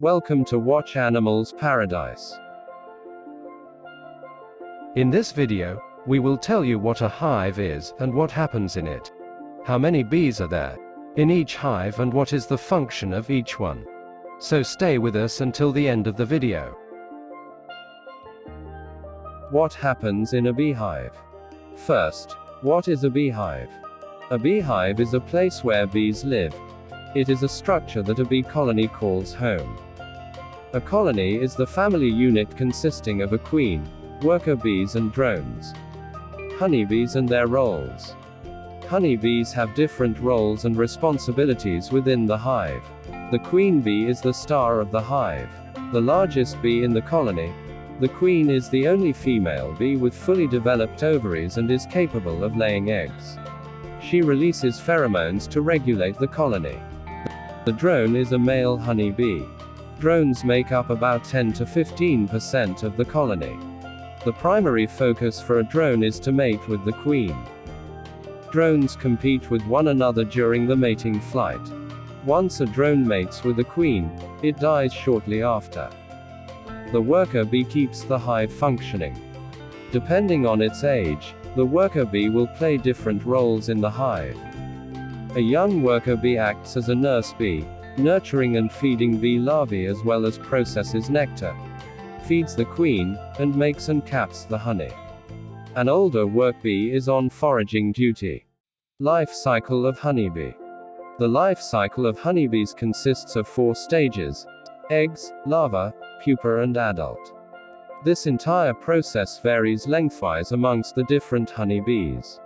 Welcome to Watch Animals Paradise. In this video, we will tell you what a hive is and what happens in it. How many bees are there in each hive and what is the function of each one. So stay with us until the end of the video. What happens in a beehive? First, what is a beehive? A beehive is a place where bees live. It is a structure that a bee colony calls home. A colony is the family unit consisting of a queen, worker bees and drones. Honeybees and their roles. Honeybees have different roles and responsibilities within the hive. The queen bee is the star of the hive, the largest bee in the colony. The queen is the only female bee with fully developed ovaries and is capable of laying eggs. She releases pheromones to regulate the colony. The drone is a male honeybee. Drones make up about 10 to 15% of the colony. The primary focus for a drone is to mate with the queen. Drones compete with one another during the mating flight. Once a drone mates with a queen, it dies shortly after. The worker bee keeps the hive functioning. Depending on its age, the worker bee will play different roles in the hive. A young worker bee acts as a nurse bee, nurturing and feeding bee larvae as well as processes nectar, feeds the queen, and makes and caps the honey. An older work bee is on foraging duty. Life cycle of honeybee. The life cycle of honeybees consists of 4 stages: eggs, larva, pupa and adult. This entire process varies lengthwise amongst the different honeybees.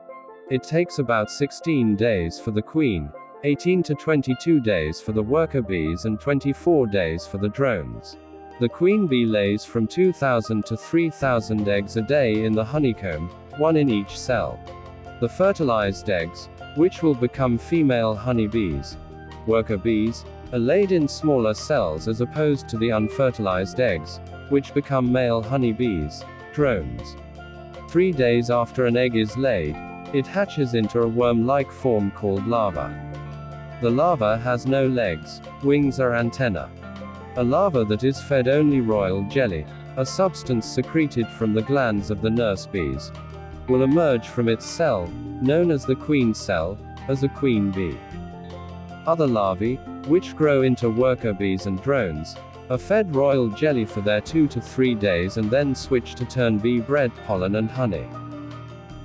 It takes about 16 days for the queen, 18 to 22 days for the worker bees and 24 days for the drones. The queen bee lays from 2,000 to 3,000 eggs a day in the honeycomb, 1 in each cell. The fertilized eggs, which will become female honeybees, worker bees, are laid in smaller cells as opposed to the unfertilized eggs, which become male honeybees, drones. 3 days after an egg is laid, it hatches into a worm-like form called larva. The larva has no legs, wings or antennae. A larva that is fed only royal jelly, a substance secreted from the glands of the nurse bees, will emerge from its cell, known as the queen cell, as a queen bee. Other larvae, which grow into worker bees and drones, are fed royal jelly for their 2 to 3 days and then switch to turn bee-bred pollen and honey.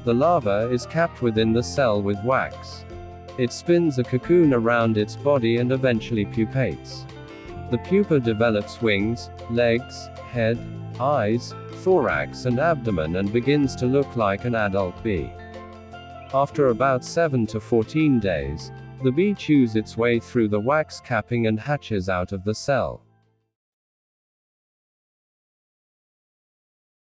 The larva is capped within the cell with wax. It spins a cocoon around its body and eventually pupates. The pupa develops wings, legs, head, eyes, thorax and abdomen and begins to look like an adult bee. After about 7 to 14 days, the bee chews its way through the wax capping and hatches out of the cell.